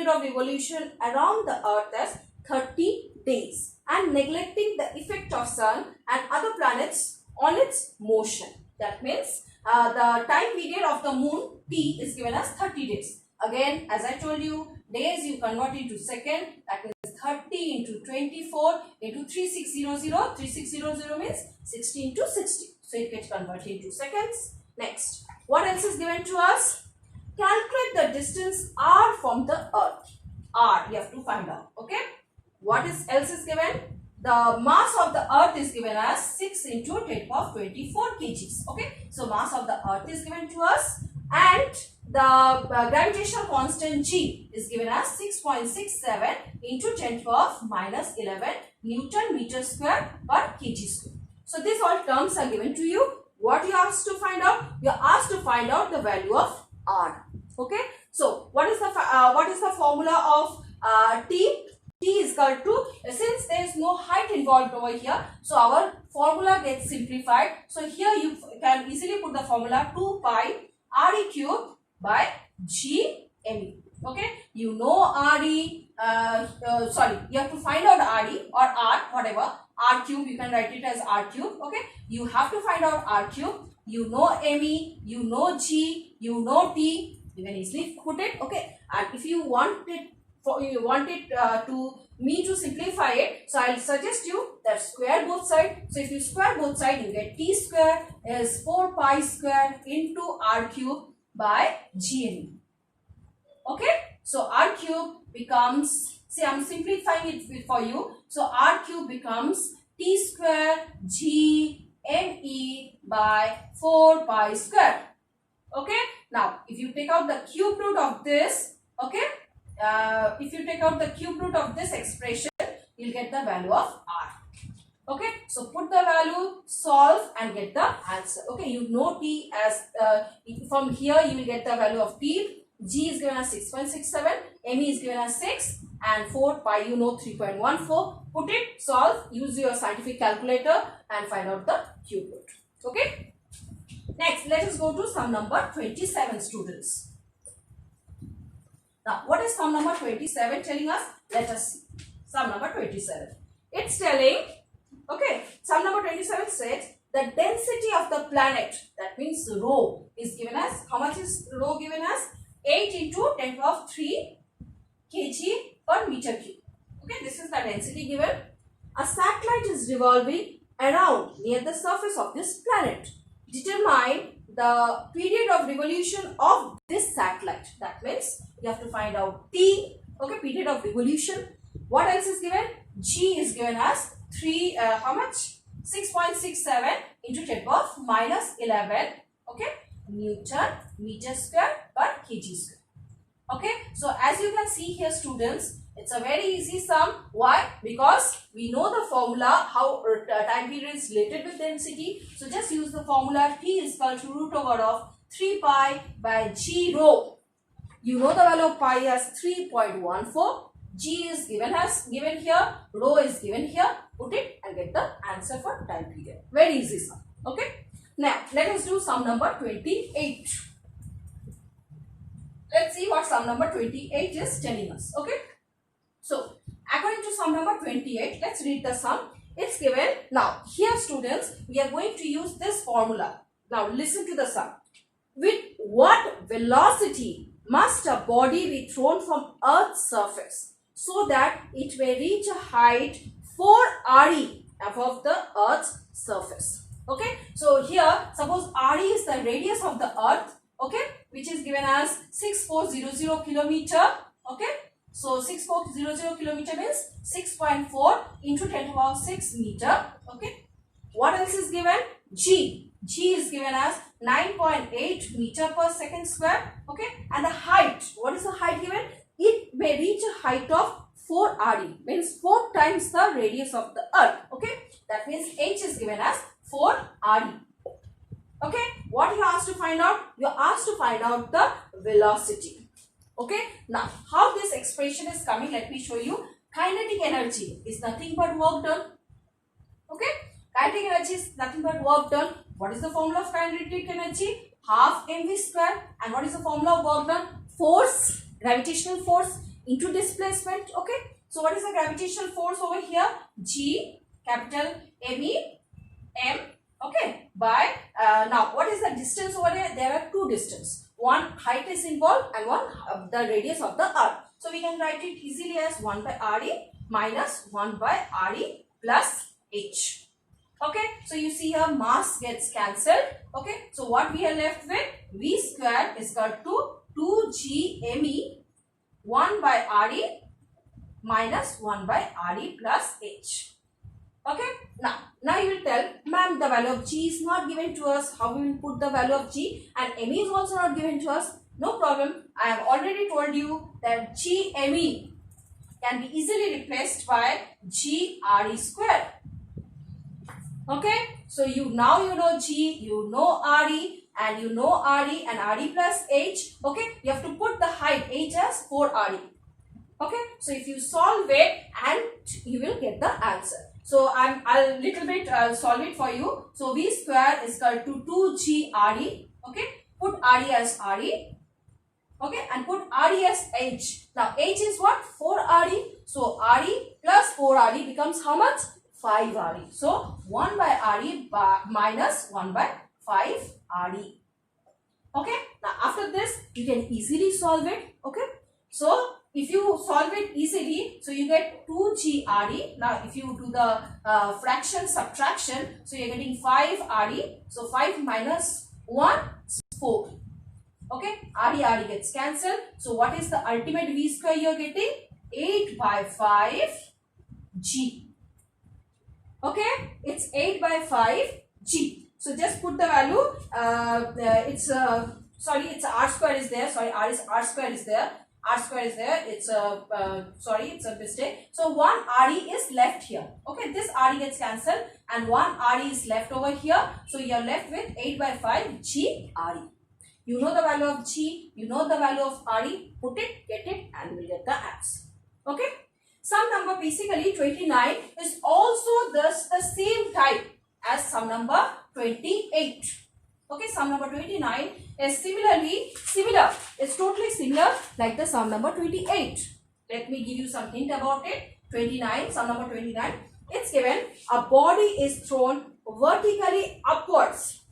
period of revolution around the earth as 30 days and neglecting the effect of sun and other planets on its motion. That means the time period of the moon T is given as 30 days. Again, as I told you, days you convert into second. That means 30 into 24 into 3600. 3600 means 60 into 60. So it gets converted into seconds. Next, what else is given to us? Calculate the distance r from the earth. R you have to find out. Okay. What else is given? The mass of the earth is given as 6 into 10 power 24 kgs. Okay. So mass of the earth is given to us, and the gravitational constant G is given as 6.67 into 10 power minus 11 Newton meter square per kg square. So these all terms are given to you. What you are asked to find out? You are asked to find out the value of R. Okay. So what is the formula of T? T is equal to, since there is no height involved over here, so our formula gets simplified. So here you can easily put the formula 2 pi Re cube by G Me. Okay, you know Re, you have to find out Re or R, whatever. R cube, you can write it as R cube. Okay, you have to find out R cube. You know Me, you know G, you know T. You can easily put it. Okay, and if you want it to me to simplify it, so I'll suggest you that square both sides. So if you square both sides, you get T square is 4 pi square into R cube by G. Okay, so R cube becomes, see, I'm simplifying it for you. So R cube becomes T square G Me by 4 pi square. Okay, now if you take out the cube root of this, okay, if you take out the cube root of this expression, you'll get the value of R. Okay, so put the value, solve and get the answer. Okay, you know T as, from here you will get the value of T. G is given as 6.67, Me is given as 6, and 4 pi you know 3.14. Put it, solve, use your scientific calculator and find out the cube root. Okay. Next, let us go to sum number 27, students. Now, what is sum number 27 telling us? Let us see. Sum number 27. It's telling, okay, sum number 27 says the density of the planet, that means rho, is given as, how much is rho given as? 8 into 10 to the 3 kg per meter cube. Okay, this is the density given. A satellite is revolving around near the surface of this planet. Determine the period of revolution of this satellite. That means you have to find out T, okay, period of revolution. What else is given? G is given as 6.67 into 10 power minus 11, okay, Newton meter square per kg square. Okay, so as you can see here, students, it's a very easy sum. Why? Because we know the formula, how time period is related with density. So just use the formula T is equal to root over of 3 pi by G rho. You know the value of pi as 3.14. G is given here, rho is given here. Put it and get the answer for time period. Very easy sum. Okay. Now let us do sum number 28. Let's see what sum number 28 is telling us. Okay. So according to sum number 28, let's read the sum. It's given. Now here, students, we are going to use this formula. Now listen to the sum. With what velocity must a body be thrown from Earth's surface so that it may reach a height 4 Re above the Earth's surface? Okay, so here suppose Re is the radius of the Earth, okay, which is given as 6400 kilometer. Okay, so 6400 kilometer means 6.4 into 10 to the power 6 meter. Okay, what else is given? G is given as 9.8 meter per second square. Okay, and the height, what is the height given? It may reach a height of 4 Re, means 4 times the radius of the Earth. Okay, that means H is given as 4 Re. Okay, what you are asked to find out? You are asked to find out the velocity. Okay, now how this expression is coming, let me show you. Kinetic energy is nothing but work done. Okay, kinetic energy is nothing but work done. What is the formula of kinetic energy? Half mv square. And what is the formula of work done? Force, gravitational force into displacement. Okay, so what is the gravitational force over here? G, capital M-E, M, okay, by, now what is the distance over here? There are two distances. One height is involved and one the radius of the earth. So we can write it easily as 1 by RE minus 1 by RE plus H. Okay, so you see here mass gets cancelled. Okay, so what we are left with? V square is equal to 2gme 1 by RE minus 1 by RE plus H. Okay, now you will tell, ma'am, the value of G is not given to us. How we will put the value of G? And ME is also not given to us. No problem. I have already told you that GME can be easily replaced by GRE square. Okay, so now you know G, you know RE, and you know RE and RE plus H. Okay, you have to put the height H as 4RE. Okay, so if you solve it, and you will get the answer. So I'll little bit solve it for you. So V square is equal to 2GRE. Okay, put RE as RE. Okay, and put RE as H. Now H is what? 4RE. So RE plus 4RE becomes how much? 5RE. So 1 by RE minus 1 by 5RE. Okay, now after this you can easily solve it. Okay, so if you solve it easily, so you get 2GRE. Now if you do the fraction subtraction, so you're getting 5RE. So 5 minus 1 is 4. Okay, RE gets cancelled. So what is the ultimate V square you're getting? 8 by 5 G. Okay, it's 8 by 5 G. So just put the value. It's R square is there. Sorry, R square is there. R square is there. It's it's a mistake. So one RE is left here. Okay, this RE gets cancelled and one RE is left over here. So you are left with 8 by 5 G RE. You know the value of G, you know the value of RE. Put it, get it, and you will get the answer. Okay. Sum number basically 29 is also thus the same type as sum number 28. Okay, sum number 29 is similar. It's totally similar like the sum number 28. Let me give you some hint about it. 29, sum number 29. It's given a body is thrown vertically upwards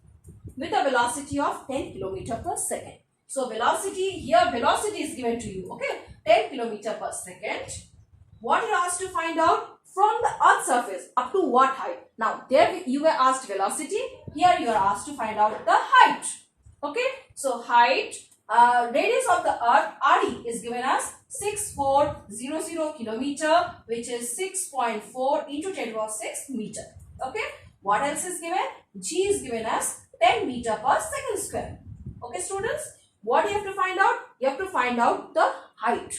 with a velocity of 10 km per second. So velocity is given to you. Okay, 10 km per second. What you are asked to find out from the earth's surface up to what height? Now there you were asked velocity, here you are asked to find out the height. Okay, so height, radius of the earth RE is given as 6400 kilometer, which is 6.4 into 10 to the power 6 meter. Okay, what else is given? G is given as 10 meter per second square. Okay students, what you have to find out? You have to find out the height.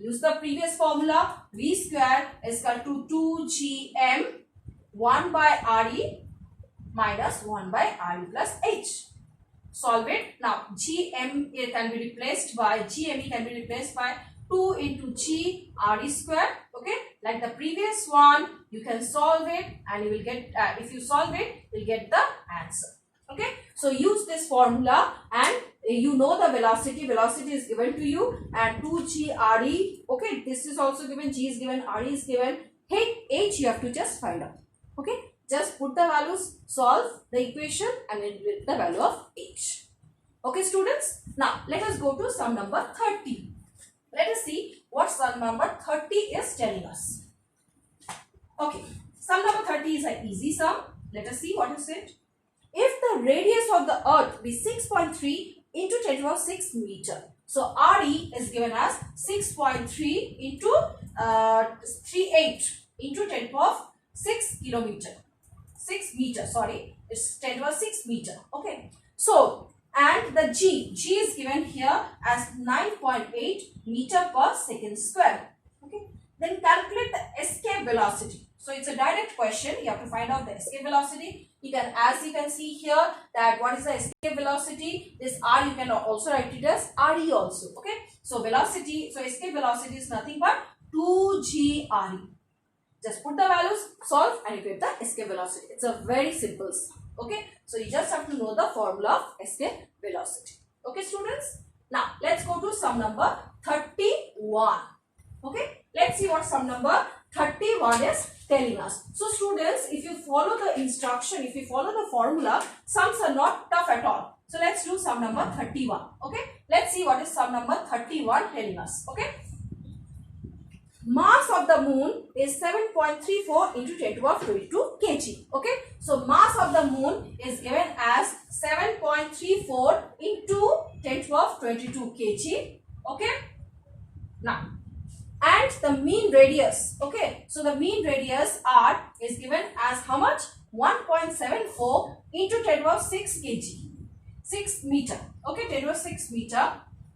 Use the previous formula. V square is equal to 2gm 1 by RE minus 1 by RE plus H. Solve it. Now GM can be replaced by GME can be replaced by 2 into G RE square. Okay, like the previous one, you can solve it and you will get. If you solve it, you'll get the answer. Okay, so use this formula and you know the velocity is given to you and 2g RE. Okay, this is also given, G is given, RE is given. H you have to just find out. Okay, just put the values, solve the equation and then get the value of H. Okay students, now let us go to sum number 30. Let us see what sum number 30 is telling us. Okay, sum number 30 is an easy sum. Let us see what is it. If the radius of the earth be 6.3 into 10 to the power 6 meter. So RE is given as 6.3 into 38 into 10 to the power 6 kilometer. 6 meter, sorry. It's 10 to the power 6 meter. Okay. So, and the G is given here as 9.8 meter per second square. Okay. Then calculate the escape velocity. So it's a direct question. You have to find out the escape velocity. As you can see here, that what is the escape velocity? This R you can also write it as RE also. Okay. So escape velocity is nothing but 2g RE. Just put the values, solve, and you get the escape velocity. It's a very simple sum. Okay. So you just have to know the formula of escape velocity. Okay, students. Now let's go to sum number 31. Okay, let's see what sum number 31 is telling us. So students, if you follow the instruction, if you follow the formula, sums are not tough at all. So let's do sum number 31. Okay, let's see what is sum number 31 telling us. Okay, mass of the moon is 7.34 into 10 to the power 22 kg. Okay, so mass of the moon is given as 7.34 into 10 to the power 22 kg. Okay, now, and the mean radius, okay, so the mean radius r is given as how much? 1.74 into 10 to the power 6 kg, 6 meter. Okay, 10 to the power 6 meter.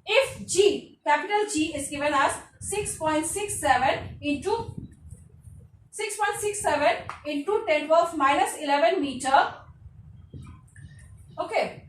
If g, capital G, is given as 6.67 into 10 to the power minus 11 meter. Okay,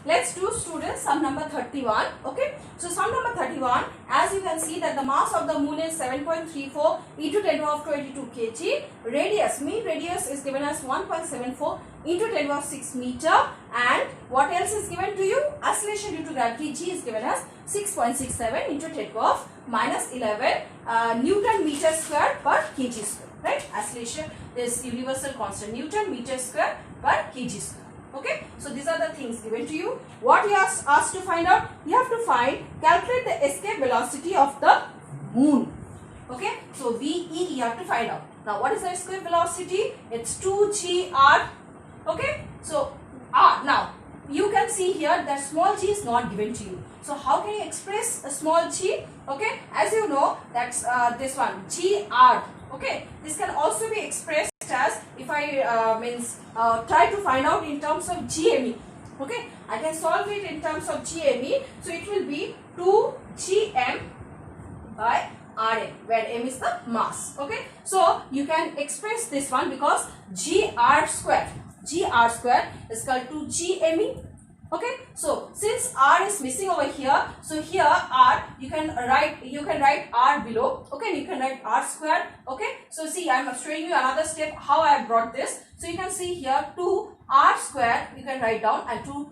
let's do students sum number 31. Okay, so sum number 31, as you can see that the mass of the moon is 7.34 into 10 to the power 22 kg. Radius, mean radius is given as 1.74 into 10 to the power 6 meter. And what else is given to you? Acceleration due to gravity G is given as 6.67 into 10 to the power minus 11 Newton meter square per kg square. Right? Acceleration is universal constant, Newton meter square per kg square. Okay, so these are the things given to you. What you are asked to find out? You have to calculate the escape velocity of the moon. Okay, so VE you have to find out. Now, what is the escape velocity? It's 2gr. Okay, so now you can see here that small g is not given to you. So how can you express a small g? Okay, as you know, that's this one, gr. Okay, this can also be expressed as, if I try to find out in terms of GME. Okay, I can solve it in terms of GME. So it will be 2gm by Rm, where m is the mass. Okay, so you can express this one because gr square is equal to gme. Okay, so since r is missing over here, so here r you can write r below. Okay, you can write r square. Okay, so see, I am showing you another step how I have brought this. So you can see here 2r square you can write down, and to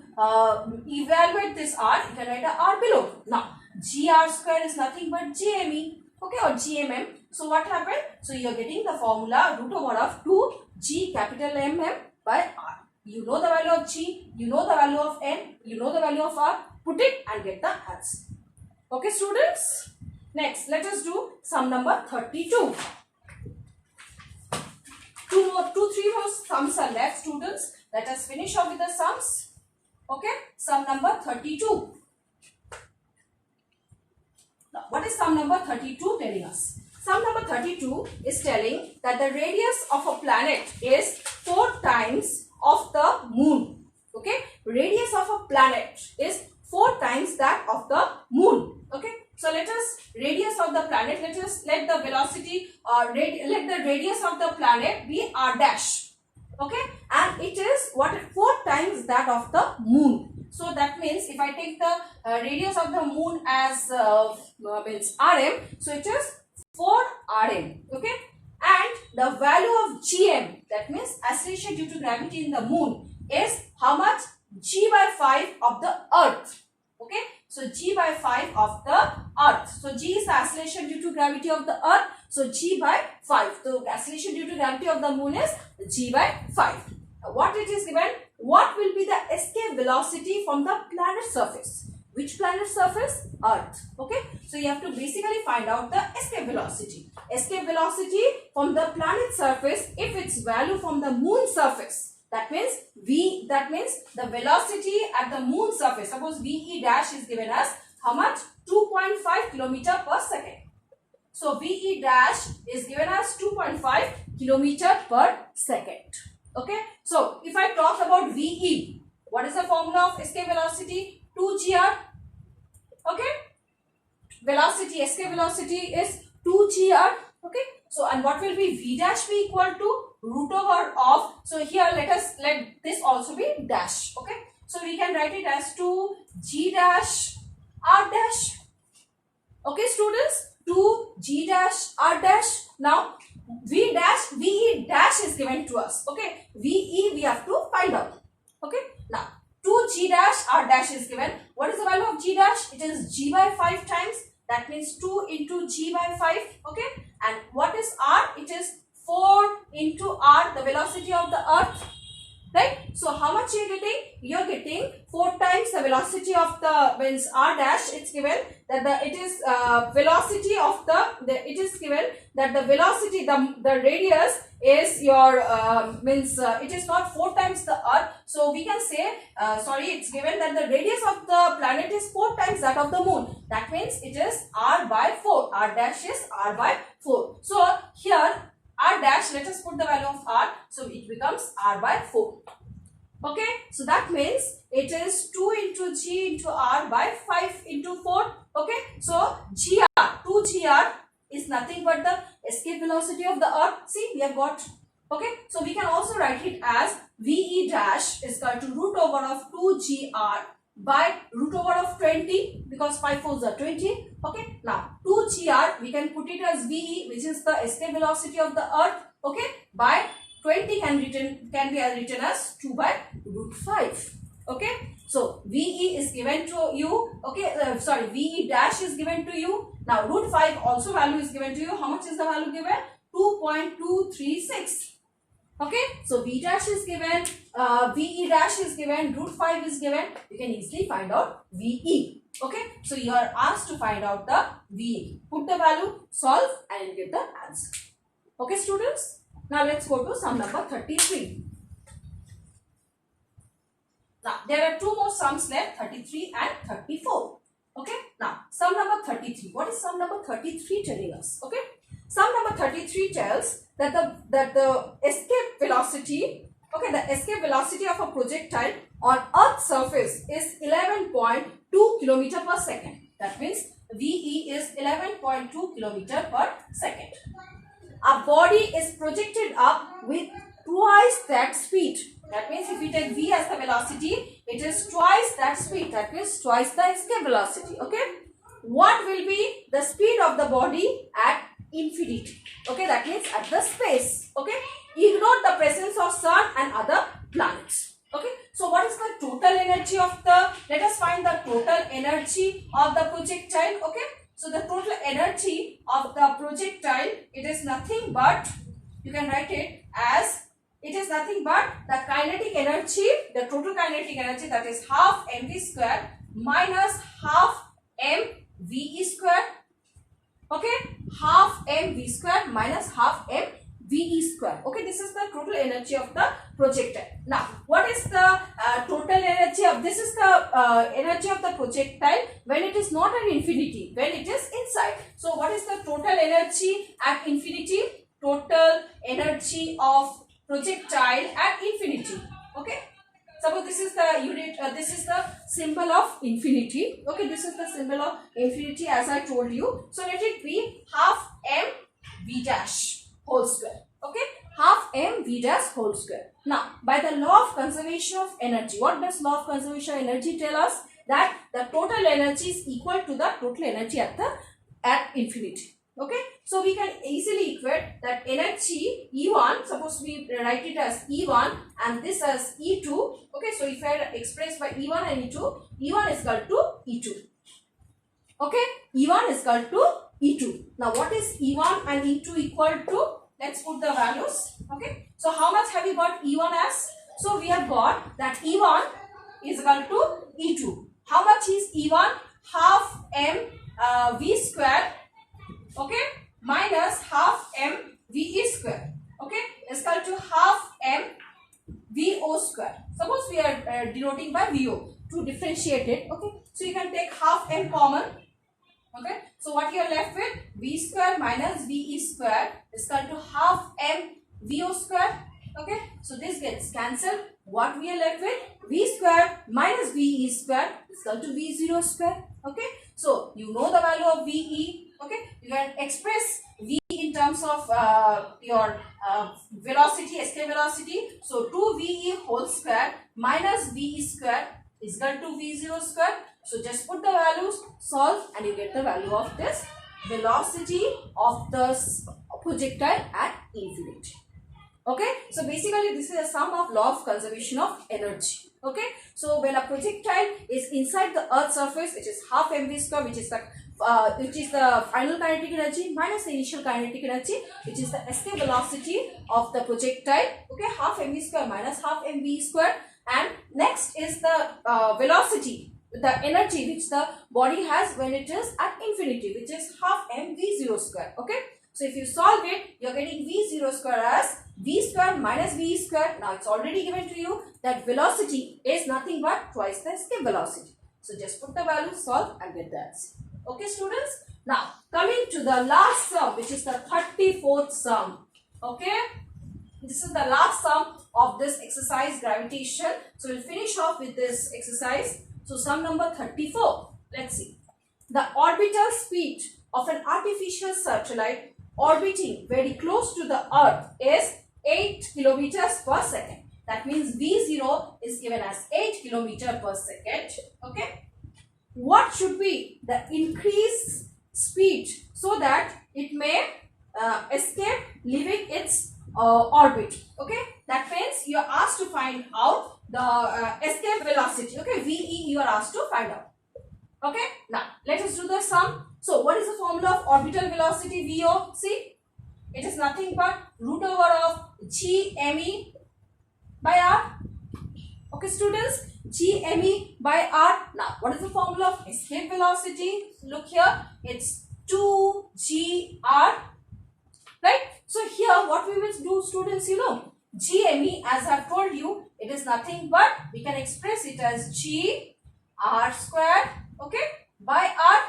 evaluate this r you can write a r below. Now gr square is nothing but gme. Okay, or gmm. So what happened? So you are getting the formula root over of 2g capital mm by r. You know the value of g, you know the value of n, you know the value of r. Put it and get the answer. Okay, students. Next, let us do sum number 32. Three more sums are left, students. Let us finish off with the sums. Okay, sum number 32. Now, what is sum number 32 telling us? Sum number 32 is telling that the radius of a planet is 4 times of the moon. Okay, radius of a planet is 4 times that of the moon. Okay, so let the velocity or let the radius of the planet be r dash. Okay, and it is 4 times that of the moon. So that means if I take the radius of the moon as means rm, so it is 4 rm. Okay, and the value of gm, that means acceleration due to gravity in the moon, is how much? G by 5 of the earth. Okay, so G by 5 of the earth. So G is the acceleration due to gravity of the earth. So G by 5. So acceleration due to gravity of the moon is G by 5. What it is given? What will be the escape velocity from the planet surface? Which planet surface? Earth. Okay, so you have to basically find out the escape velocity. Escape velocity from the planet surface if its value from the moon surface. That means the velocity at the moon surface. Suppose VE dash is given as how much? 2.5 kilometer per second. So VE dash is given as 2.5 kilometer per second. Okay. So if I talk about VE, what is the formula of escape velocity? 2gr. Okay. Escape velocity is 2gr. Okay. So and what will be V dash be equal to? Root over of, so here let this also be dash. Okay, so we can write it as 2g dash r dash. Okay, students, 2g dash r dash. Now V dash is given to us. Okay, VE we have to find out. Okay, now 2g dash r dash is given. What is the value of g dash? It is g by 5 times. That means 2 into g by 5. Okay. And what is r? It is 4 into r, the velocity of the earth. Right. So how much you are getting? You are getting 4 times the velocity of the means r dash. It's given that it is velocity of it is given that the velocity, the radius is your it is not 4 times the earth. So we can say it's given that the radius of the planet is 4 times that of the moon. That means it is r by 4. R dash is r by 4. So here r dash, let us put the value of r, so it becomes r by 4. Okay, so that means it is 2 into g into r by 5 into 4. Okay, so gr, 2gr is nothing but the escape velocity of the earth. See, we have got. Okay, so we can also write it as ve dash is equal to root over of 2gr by root over of 20, because 5 4s are 20. Okay, now 2gr we can put it as ve, which is the escape velocity of the earth. Okay, by 20 can be written as 2 by root 5. Okay, so ve is given to you. Okay, ve dash is given to you. Now root 5 also value is given to you. How much is the value given? 2.236. Okay, so v dash is given, ve dash is given, root 5 is given. You can easily find out ve. Okay, so you are asked to find out the ve. Put the value, solve, and you get the answer. Okay, students. Now let's go to sum number 33. Now there are 2 more sums left, 33 and 34. Okay, now sum number 33. What is sum number 33 telling us? Okay, sum number 33 tells that the escape velocity, okay, the escape velocity of a projectile on Earth's surface is 11.2 km per second. That means ve is 11.2 km per second. A body is projected up with twice that speed. That means if we take v as the velocity, it is twice that speed. That means twice the escape velocity. Okay. What will be the speed of the body at infinity? Okay, that means at the space. Okay. Ignore the presence of sun and other planets. Okay. So what is the total energy of let us find the total energy of the projectile. Okay. So the total energy of the projectile, it is nothing but, you can write it as, it is nothing but the kinetic energy, the total kinetic energy, that is half mv square minus half mve square. Okay, half mv square minus half mve square. Okay, this is the total energy of the projectile. Now, what is the total energy of, this is the energy of the projectile when it is not at infinity, when it is inside. So, what is the total energy at infinity? Total energy of projectile at infinity. Okay. Suppose this is the unit, this is the symbol of infinity. Okay, this is the symbol of infinity as I told you. So, let it be half mv dash whole square. Okay, half mv dash whole square. Now, by the law of conservation of energy, what does law of conservation of energy tell us? That the total energy is equal to the total energy at infinity. Okay, so we can easily equate that energy E1, suppose we write it as E1 and this as E2. Okay, so if I express by E1 and E2, E1 is equal to E2. Okay, E1 is equal to E2. Now, what is E1 and E2 equal to? Let's put the values. Okay, so how much have we got E1 as? So we have got that E1 is equal to E2. How much is E1? Half m v square. Okay, minus half m ve square. Okay, is equal to half m vo square. Suppose we are denoting by vo to differentiate it. Okay, so you can take half m common. Okay, so what you are left with? V square minus ve square is equal to half m vo square. Okay, so this gets cancelled. What we are left with? V square minus ve square is equal to v0 square. Okay, so you know the value of ve. Okay, you can express v in terms of your velocity, escape velocity. So 2ve whole square minus ve square is equal to v0 square. So just put the values, solve, and you get the value of this velocity of the projectile at infinity. Okay, so basically this is a sum of law of conservation of energy. Okay, so when a projectile is inside the earth's surface, which is half mv square, which is the final kinetic energy minus the initial kinetic energy, which is the escape velocity of the projectile. Okay, half mv square minus half mv square, and next is the velocity, the energy which the body has when it is at infinity, which is half mv0 square. Okay, so if you solve it, you are getting v0 square as v square minus v square. Now it's already given to you that velocity is nothing but twice the escape velocity. So just put the value, solve and get the answer. Okay students, now coming to the last sum, which is the 34th sum. Okay, this is the last sum of this exercise, gravitation. So we'll finish off with this exercise. So sum number 34, let's see. The orbital speed of an artificial satellite orbiting very close to the earth is 8 kilometers per second. That means v0 is given as 8 kilometers per second. Okay, what should be the increased speed so that it may escape leaving its orbit? Okay, that means you are asked to find out the escape velocity. Okay, ve you are asked to find out. Okay, now let us do the sum. So what is the formula of orbital velocity VO? See, it is nothing but root over of gme by r. Okay students, gme by r. Now what is the formula of escape velocity? Look here, it's 2gr, right? So here what we will do students, you know, gme, as I have told you, it is nothing but we can express it as g r square, okay, by r.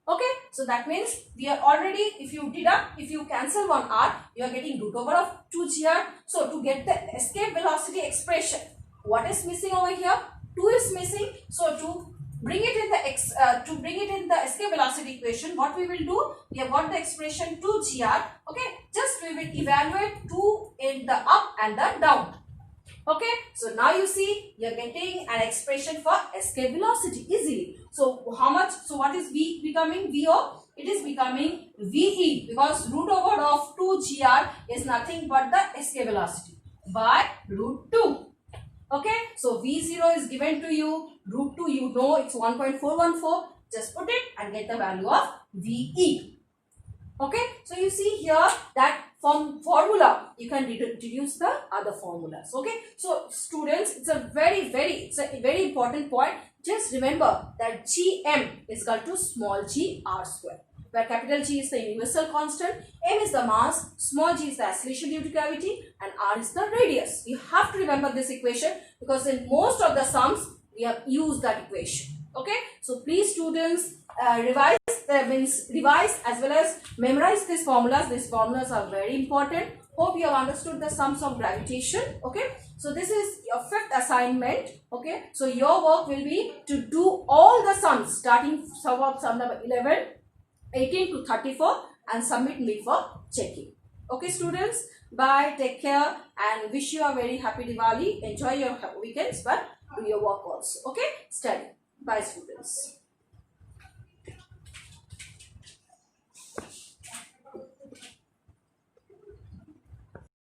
Okay, so that means we are already, if you cancel one r, you are getting root over of 2gr. So to get the escape velocity expression, what is missing over here? 2 is missing. So to bring it in the escape velocity equation, what we will do? We have got the expression 2gr. Okay, just we will evaluate 2 in the up and the down. Okay, so now you see you are getting an expression for escape velocity easily. So how much? So what is V becoming? VO? It is becoming VE, because root over of 2gr is nothing but the escape velocity by root 2. Okay, so V0 is given to you, root 2 you know it's 1.414. Just put it and get the value of VE. Okay, so you see here that from formula you can deduce the other formulas. Okay, so students, it's a very important point. Just remember that gm is equal to small g r square, where capital G is the universal constant, m is the mass, small g is the acceleration due to gravity, and r is the radius. You have to remember this equation because in most of the sums we have used that equation. Okay, so please students revise as well as memorize these formulas. These formulas are very important. Hope you have understood the sums of gravitation. Okay, so this is your 5th assignment. Okay, so your work will be to do all the sums starting sum number 11, 18 to 34 and submit me for checking. Okay students, bye, take care and wish you a very happy Diwali. Enjoy your weekends but do your work also. Okay, study. Bye students.